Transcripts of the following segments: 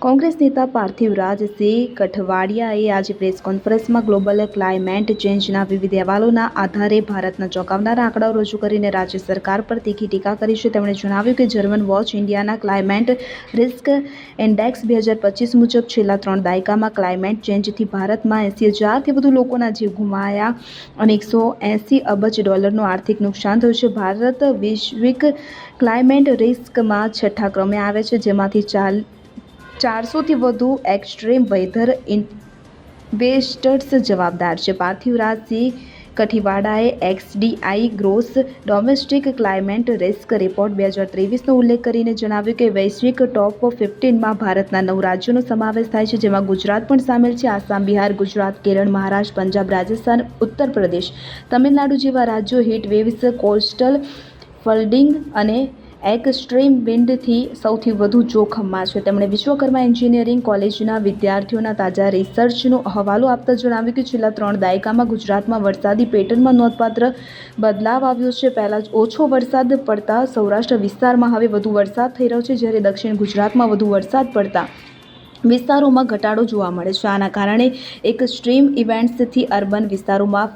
કોંગ્રેસ નેતા પાર્થિવરાજસિંહ કઠવાડિયાએ આજે પ્રેસ કોન્ફરન્સમાં ગ્લોબલ ક્લાઇમેટ ચેન્જના વિવિધ અહેવાલોના આધારે ભારતના ચોંકાવનારા આંકડાઓ રજૂ કરીને રાજ્ય સરકાર પર તીખી ટીકા કરી છે. તેમણે જણાવ્યું કે જર્મન વોચ ઇન્ડિયાના ક્લાઇમેટ રિસ્ક ઇન્ડેક્સ 2025 મુજબ છેલ્લા 3 દાયકામાં ક્લાઇમેટ ચેન્જથી ભારતમાં 80,000થી વધુ લોકોના જીવ ગુમાયા અને $180 અબજ આર્થિક નુકસાન થયું છે. ભારત વૈશ્વિક ક્લાઇમેટ રિસ્કમાં છઠ્ઠા ક્રમે આવે છે, જેમાંથી 400થી વધુ એક્સ્ટ્રીમ વેધર ઇવેન્ટ્સ જવાબદાર છે. પાર્થિવરાજસિંહ કઠવાડિયાએ XDI gross domestic climate risk report 2023નો ઉલ્લેખ કરીને જણાવ્યું કે વૈશ્વિક ટોપ 15માં ભારતના 9 રાજ્યોનો સમાવેશ થાય છે, જેમાં ગુજરાત પણ સામેલ છે. આસામ, બિહાર, ગુજરાત, કેરળ, મહારાષ્ટ્ર, પંજાબ, રાજસ્થાન, ઉત્તર પ્રદેશ, તમિલનાડુ જેવા રાજ્યો હીટ વેવ્સ, કોસ્ટલ ફ્લડિંગ અને એક્સ્ટ્રીમ વિન્ડથી સૌથી વધુ જોખમમાં છે. તેમણે વિશ્વકર્મા એન્જિનિયરિંગ કોલેજના વિદ્યાર્થીઓના તાજા રિસર્ચનો હવાલો આપતા જણાવ્યું કે છેલ્લા 3 દાયકામાં ગુજરાતમાં વરસાદી પેટર્નમાં નોંધપાત્ર બદલાવ આવ્યો છે. પહેલા ઓછો વરસાદ પડતા સૌરાષ્ટ્ર વિસ્તારમાં હવે વધુ વરસાદ થઈ રહ્યો છે, જ્યારે દક્ષિણ ગુજરાતમાં વધુ વરસાદ પડતા વિસ્તારોમાં ઘટાડો જોવા મળે છે. આના કારણે એક્સ્ટ્રીમ ઇવેન્ટ્સથી અર્બન વિસ્તારોમાં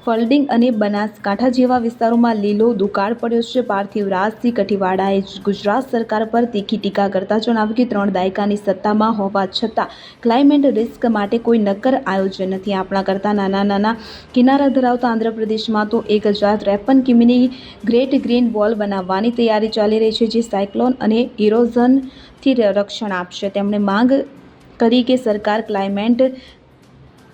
ફ્લડિંગ અને બનાસકાંઠા જેવા વિસ્તારોમાં લીલો દુકાળ પડ્યો છે. પાર્થિવરાજસિંહ કઠવાડિયાએ ગુજરાત સરકાર પર તીખી ટીકા કરતા જણાવ્યું કે 3 દાયકાની સત્તામાં હોવા છતાં ક્લાઇમેટ રિસ્ક માટે કોઈ નક્કર આયોજન નથી. આપણા કરતાં નાના કિનારા ધરાવતા આંધ્રપ્રદેશમાં તો 1053 કિમીની ગ્રેટ ગ્રીન વોલ બનાવવાની તૈયારી ચાલી રહી છે, જે સાયક્લોન અને ઇરોઝનથી રક્ષણ આપશે. તેમણે માંગ કરી કે સરકાર ક્લાઇમેટ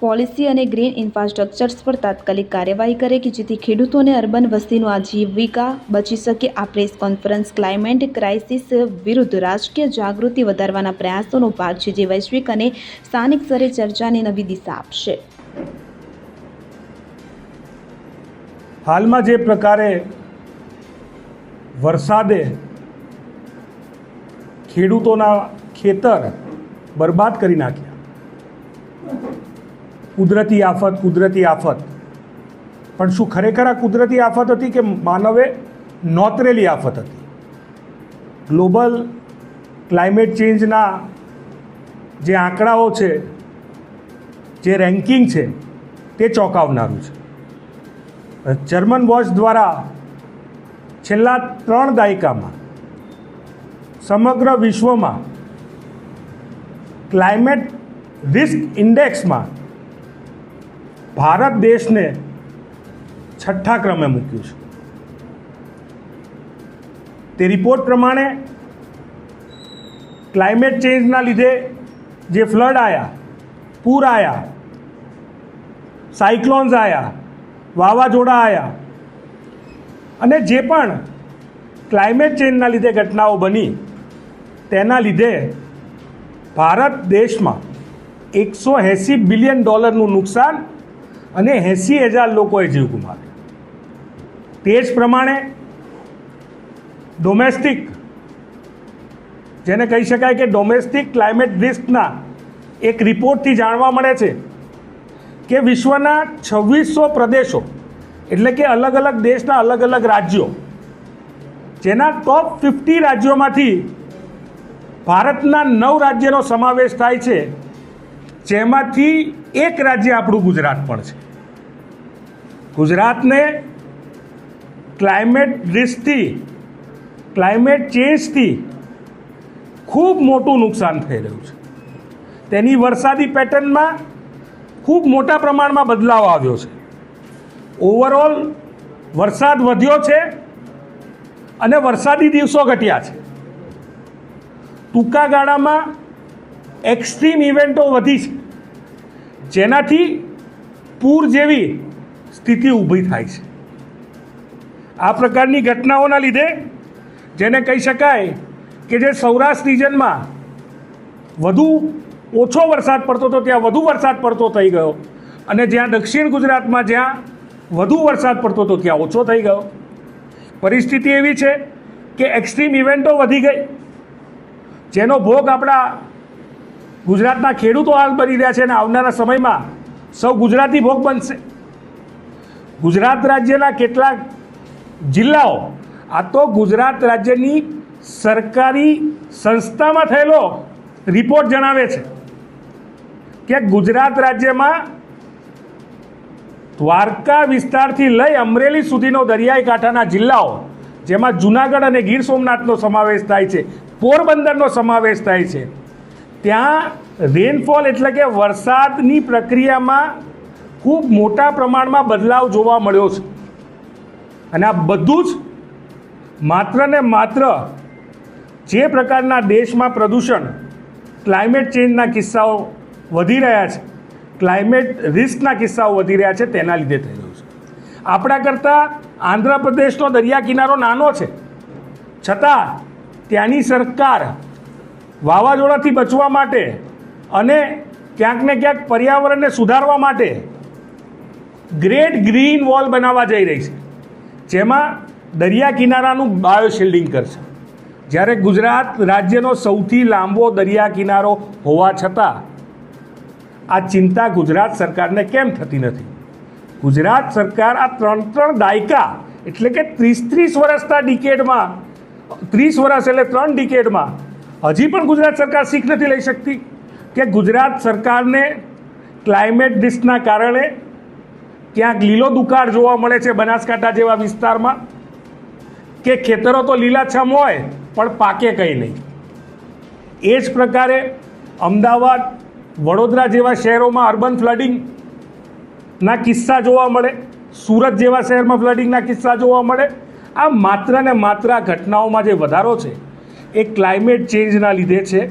પોલિસી અને ગ્રીન ઇન્ફ્રાસ્ટ્રક્ચર્સ પર તાત્કાલિક કાર્યવાહી કરે કે જેથી ખેડૂતો અને અર્બન વસ્તીનું આજીવિકા બચી શકે. આ પ્રેસ કોન્ફરન્સ ક્લાઇમેટ ક્રાઇસિસ વિરુદ્ધ રાજકીય જાગૃતિ વધારવાના પ્રયાસોનો ભાગ છે, જે વૈશ્વિક અને સ્થાનિક સ્તરે ચર્ચાને નવી દિશા આપશે. હાલમાં જે પ્રકારે વરસાદે ખેડૂતોના ખેતર બરબાદ કરી નાખ્યા, કુદરતી આફત, પણ શું ખરેખર આ કુદરતી આફત હતી કે માનવે નોતરેલી આફત હતી? ગ્લોબલ ક્લાઇમેટ ચેન્જના જે આંકડાઓ છે, જે રેન્કિંગ છે, તે ચોંકાવનારું છે. જર્મન વોચ દ્વારા છેલ્લા 3 દાયકામાં સમગ્ર વિશ્વમાં ક્લાઇમેટ રિસ્ક ઇન્ડેક્સમાં ભારત દેશને છઠ્ઠા ક્રમે મૂક્યું છે. તે રિપોર્ટ પ્રમાણે ક્લાઇમેટ ચેન્જના લીધે જે ફ્લડ આવ્યા, પૂર આવ્યા, સાયક્લોન્સ આવ્યા, વાવાઝોડા આવ્યા અને જે પણ ક્લાઇમેટ ચેન્જના લીધે ઘટનાઓ બની, તેના લીધે ભારત દેશમાં $180 બિલિયન નુકસાન અને 80,000 લોકોએ જીવ ગુમાવ્યો. તે જ પ્રમાણે ડોમેસ્ટિક, જેને કહી શકાય કે ડોમેસ્ટિક ક્લાઇમેટ રિસ્કના એક રિપોર્ટથી જાણવા મળે છે કે વિશ્વના 2600 પ્રદેશો, એટલે કે અલગ અલગ દેશના અલગ અલગ રાજ્યો, જેના ટોપ 50 રાજ્યોમાંથી ભારતના 9 રાજ્યનો સમાવેશ થાય છે, જેમાંથી એક રાજ્ય આપણું ગુજરાત પણ છે. ગુજરાતને ક્લાઇમેટ રિસ્કથી, ક્લાઇમેટ ચેન્જથી ખૂબ મોટું નુકસાન થઈ રહ્યું છે. તેની વરસાદી પેટર્નમાં ખૂબ મોટા પ્રમાણમાં બદલાવ આવ્યો છે. ઓવરઓલ વરસાદ વધ્યો છે અને વરસાદી દિવસો ઘટ્યા છે. ટૂંકા ગાળામાં એક્સ્ટ્રીમ ઇવેન્ટો વધી છે, જેનાથી પૂર જેવી સ્થિતિ ઊભી થાય છે. આ પ્રકારની ઘટનાઓના લીધે, જેને કહી શકાય કે જે સૌરાષ્ટ્ર રિજનમાં ઓછો વરસાદ પડતો હતો ત્યાં વધુ વરસાદ પડતો થઈ ગયો, અને જ્યાં દક્ષિણ ગુજરાતમાં જ્યાં વધુ વરસાદ પડતો હતો ત્યાં ઓછો થઈ ગયો. પરિસ્થિતિ એવી છે કે એક્સ્ટ્રીમ ઇવેન્ટો વધી ગઈ, જેનો ભોગ આપણા ગુજરાતના ખેડૂતો હાલ બની રહ્યા છે અને આવનારા સમયમાં સૌ ગુજરાતી ભોગ બનશે. ગુજરાત રાજ્યના કેટલાક જિલ્લાઓ, આ તો ગુજરાત રાજ્યની સરકારી સંસ્થામાં થયેલો રિપોર્ટ જણાવે છે કે ગુજરાત રાજ્યમાં દ્વારકા વિસ્તારથી લઈ અમરેલી સુધીનો દરિયાઈ કાંઠાના જિલ્લાઓ, જેમાં જૂનાગઢ અને ગીર સોમનાથનો સમાવેશ થાય છે, પોરબંદરનો સમાવેશ થાય છે, ત્યાં રેનફોલ એટલે કે વરસાદની પ્રક્રિયામાં ખૂબ મોટા પ્રમાણમાં બદલાવ જોવા મળ્યો છે. અને આ બધું જ માત્ર ને માત્ર જે પ્રકારના દેશમાં પ્રદૂષણ, ક્લાઇમેટ ચેન્જના કિસ્સાઓ વધી રહ્યા છે, ક્લાઇમેટ રિસ્કના કિસ્સાઓ વધી રહ્યા છે, તેના લીધે થઈ રહ્યું છે. આપણા કરતાં આંધ્રપ્રદેશનો દરિયા કિનારો નાનો છે, છતાં ત્યાંની સરકાર વાવાઝોડાથી બચવા માટે અને ક્યાંક ને ક્યાંક પર્યાવરણને સુધારવા માટે ગ્રેટ ગ્રીન વોલ બનાવવા જઈ રહી છે, જેમાં દરિયા કિનારાનું બાયોશિલ્ડિંગ કરશે. જ્યારે ગુજરાત રાજ્યનો સૌથી લાંબો દરિયા કિનારો હોવા છતાં આ ચિંતા ગુજરાત સરકારને કેમ થતી નથી? ગુજરાત સરકાર આ 3 દાયકા એટલે કે 30 વર્ષના ડિકેડમાં, 30 વર્ષ એટલે 3 ડિકેડમાં હજી પણ ગુજરાત સરકાર શીખ નથી લઈ શકતી કે ગુજરાત સરકારને ક્લાઇમેટ રિસ્કના કારણે ક્યાંક લીલો દુકાળ જોવા મળે છે બનાસકાંઠા જેવા વિસ્તારમાં, કે ખેતરો તો લીલાછમ હોય પણ પાકે કંઈ નહીં. એ જ પ્રકારે અમદાવાદ, વડોદરા જેવા શહેરોમાં અર્બન ફ્લડિંગના કિસ્સા જોવા મળે, સુરત જેવા શહેરમાં ફ્લડિંગના કિસ્સા જોવા મળે. આ માત્ર ને માત્ર આ ઘટનાઓમાં જે વધારો છે એ ક્લાઇમેટ ચેન્જના લીધે છે,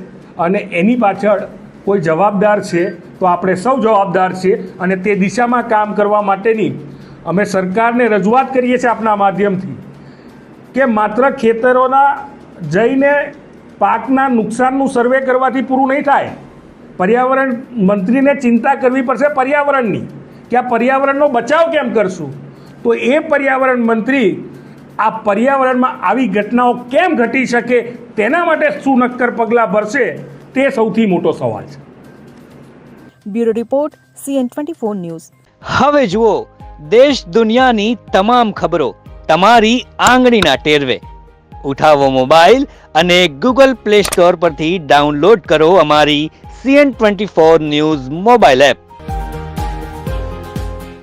અને એની પાછળ કોઈ જવાબદાર છે તો આપણે સૌ જવાબદાર છીએ, અને તે દિશામાં કામ કરવા માટેની અમે સરકારને રજૂઆત કરીએ છીએ આપના માધ્યમથી કે માત્ર ખેતરોના જઈને પાકના નુકસાનનું સર્વે કરવાથી પૂરું નહીં થાય. પર્યાવરણ મંત્રીને ચિંતા કરવી પડશે પર્યાવરણની, કે આ પર્યાવરણનો બચાવ કેમ કરશું. તો એ પર્યાવરણ મંત્રી આ પર્યાવરણમાં આવી ઘટનાઓ કેમ ઘટી શકે તેના માટે શું નક્કર પગલાં ભરશે, તે સૌથી મોટો સવાલ છે. Bureau report CN24 news. હવે જુઓ દેશ દુનિયાની તમામ ખબરો તમારી આંગળીના ટેરવે. ઉઠાવો મોબાઈલ અને Google Play Store પરથી ડાઉનલોડ કરો અમારી CN24 ન્યૂઝ મોબાઈલ એપ.